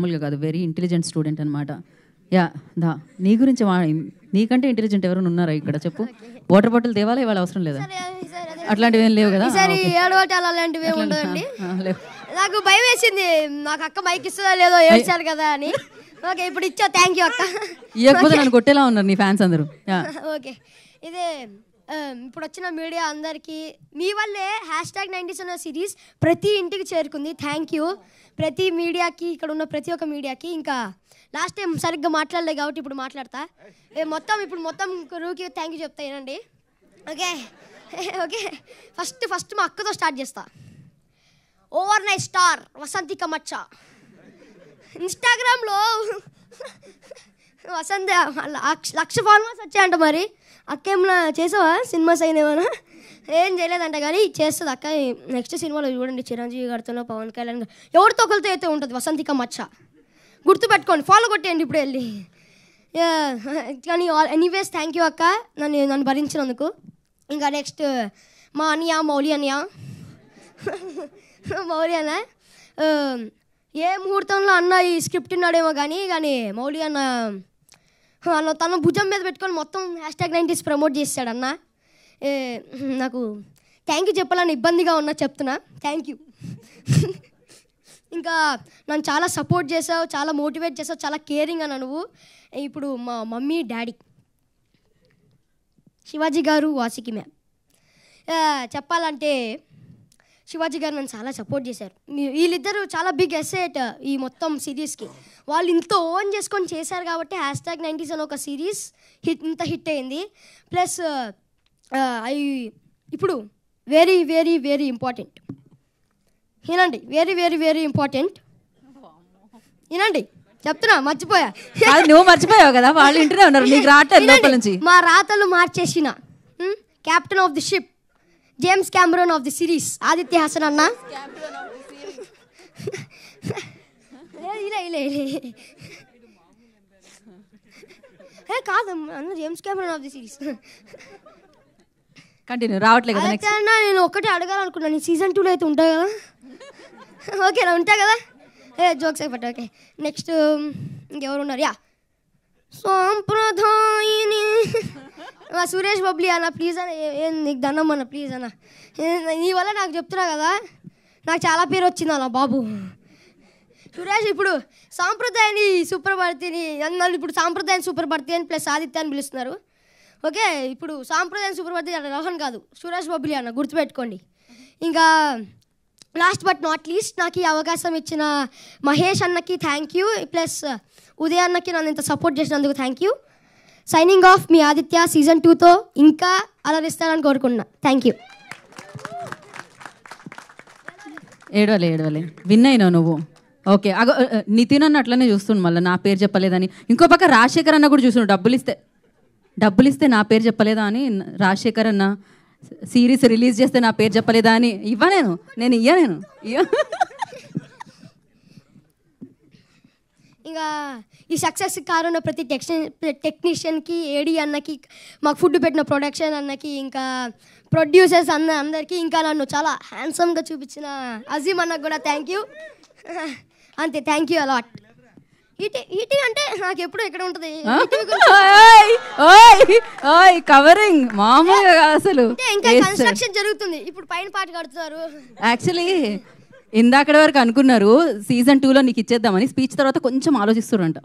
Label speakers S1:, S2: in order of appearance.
S1: మామూలుగా కాదు, very intelligent student అనమాట. యా దా నీ గురించి నీకంటే ఇంటెలిజెంట్ ఎవరైనా ఉన్నారా ఇక్కడ చెప్పు? వాటర్ బాటిల్ తేవాలా ఇవాళ అవసరం లేదా? అట్లాంటివి ఏం లేవు కదా?
S2: నాకు భయం వేసింది, నాకు అక్క మైక్ ఇస్తుందా లేదో ఏడ్చారు కదా అని. ఓకే ఇప్పుడు ఇచ్చా, థ్యాంక్ యూ అక్క.
S1: ఇవ్వకపోతే నన్ను కొట్టేలా ఉన్నారు నీ ఫ్యాన్స్ అందరూ.
S2: ఓకే ఇదే ఇప్పుడు వచ్చిన మీడియా అందరికీ మీ వల్లే #90s అనే సిరీస్ ప్రతి ఇంటికి చేరుకుంది. థ్యాంక్ యూ ప్రతి మీడియాకి, ఇక్కడ ఉన్న ప్రతి ఒక్క మీడియాకి. ఇంకా లాస్ట్ టైం సరిగ్గా మాట్లాడలేదు కాబట్టి ఇప్పుడు మాట్లాడతా. మొత్తం రూకి థ్యాంక్ యూ చెప్తా ఏనండి. ఓకే ఓకే ఫస్ట్ మా అక్కతో స్టార్ట్ చేస్తా. ఓవర్ నైట్ స్టార్ వసంతిక మచ్చ ఇన్స్టాగ్రామ్లో వసంత 1,00,000 ఫాలోవర్స్ వచ్చాయంట. మరి అక్క ఏమన్నా చేసావా? సినిమాస్ అయినేమన్నా? ఏం చేయలేదంట కానీ చేస్తుంది అక్క. నెక్స్ట్ సినిమాలో చూడండి, చిరంజీవి గారితో, పవన్ కళ్యాణ్ గారు, ఎవరితో ఒకరితో అయితే ఉంటుంది వసంతిక మచ్చ. గుర్తుపెట్టుకోండి, ఫాలో కొట్టేయండి ఇప్పుడు వెళ్ళి. కానీ ఎనీవేస్ థ్యాంక్ యూ అక్క నన్ను భరించినందుకు. ఇంకా నెక్స్ట్ మా అన్నయ్య మౌలి అన్నయ్య ఏ ముహూర్తంలో అన్న ఈ స్క్రిప్ట్ ఉన్నాడేమో కానీ మౌలి అన్న తన భుజం మీద పెట్టుకొని మొత్తం #90s ప్రమోట్ చేస్తాడు అన్న. నాకు థ్యాంక్ యూ చెప్పాలని ఇబ్బందిగా ఉన్నా, చెప్తున్నా థ్యాంక్ యూ. ఇంకా నన్ను చాలా సపోర్ట్ చేసావు, చాలా మోటివేట్ చేసావు, చాలా కేరింగ్ అన్న నువ్వు. ఇప్పుడు మా మమ్మీ డాడీ శివాజీ గారు, వాసికి మ్యామ్, చెప్పాలంటే శివాజీ గారు నన్ను చాలా సపోర్ట్ చేశారు. వీళ్ళిద్దరూ చాలా బిగ్ అసెట్ ఈ మొత్తం సిరీస్కి. వాళ్ళు ఇంత ఓన్ చేసుకొని చేశారు కాబట్టి #90s అని ఒక సిరీస్ ఇంత హిట్ అయింది. ప్లస్ ఇప్పుడు వెరీ వెరీ వెరీ ఇంపార్టెంట్ వినండి, వెరీ వెరీ వెరీ ఇంపార్టెంట్ వినండి, చెప్తున్నా మర్చిపోయా.
S1: నువ్వు మర్చిపోయావు కదా, వాళ్ళు ఇంటనే ఉన్నారు, నీకు రావట్లేదు లోపల నుంచి.
S2: మా రాతలు మార్చేసిన captain of the ship, James Cameron of the series Aditya Hasan అన్న. కాదు అన్న, James Cameron of the series.
S1: Continue రావట్లేదు కదా.
S2: అన్న నేను ఒకటే అడగాలనుకున్నాను, నేను సీజన్ 2లో అయితే ఉంటా కదా? ఓకేనా, ఉంటా కదా? జోక్స్ అయిపోతా. ఓకే నెక్స్ట్ ఇంకెవరు ఉన్నారు? యా సాంప్రదాయిని సురేష్ బబ్లీ అన్న, ప్లీజ్ అన్న, ఏం నీకు దండం అన్న, ప్లీజ్ అన్న, నీ వల్ల నాకు చెప్తున్నా కదా, నాకు చాలా పేరు వచ్చింది అన్న బాబు. సురేష్ ఇప్పుడు సాంప్రదాయాన్ని సూపర్భారతిని అన్నారు, ఇప్పుడు సాంప్రదాయాన్ని సూపర్భారతి అని ప్లస్ ఆదిత్య అని పిలుస్తున్నారు. ఓకే ఇప్పుడు సాంప్రదాయం సూపర్భారతి అన్న రోహన్ కాదు, సురేష్ బబ్లీ అన్న, గుర్తుపెట్టుకోండి. ఇంకా లాస్ట్ బట్ నాట్ లీస్ట్ నాకు ఈ అవకాశం ఇచ్చిన మహేష్ అన్నకి థ్యాంక్ యూ, ప్లస్ ఉదయ్ అన్నకి నన్ను ఇంత సపోర్ట్ చేసినందుకు thank you. Signing off me Aditya. Season 2తో ఇంకా అలరిస్తానని కోరుకుంటున్నా. Thank you.
S1: ఏడవలే విన్ అయినావు నువ్వు. ఓకే నితిన్ అన్న అట్లనే చూస్తుండు, మళ్ళీ నా పేరు చెప్పలేదని. ఇంకో పక్క రాజశేఖర్ అన్న కూడా చూస్తుండు, డబ్బులు ఇస్తే నా పేరు చెప్పలేదా అని. రాజశేఖర్ అన్న సిరీస్ రిలీజ్ చేస్తే నా పేరు చెప్పలేదా అని. నేను
S2: ఇంకా ఈ సక్సెస్ కారున్న ప్రతి టెక్నీషియన్కి, ఏడీ అన్నకి, మాకు ఫుడ్ పెట్టిన ప్రొడక్షన్ అన్నకి, ఇంకా ప్రొడ్యూసర్స్ అందరికీ, ఇంకా నన్ను చాలా హ్యాండ్సమ్గా చూపించిన అజీమ్ అన్నకు కూడా థ్యాంక్ యూ. అంతే, థ్యాంక్ యూ అలాట్. ఈటీ అంటే నాకు ఎప్పుడు ఎక్కడ ఉంటుంది
S1: కవరింగ్ మామూలుగా అసలు.
S2: ఇంకా కన్స్ట్రక్షన్ జరుగుతుంది, ఇప్పుడు పైన పాట కడుతున్నారు.
S1: యాక్చువల్లీ ఇందాకడ వరకు అనుకున్నారు సీజన్ 2లో నీకు ఇచ్చేద్దామని, స్పీచ్ తర్వాత కొంచెం ఆలోచిస్తురంట.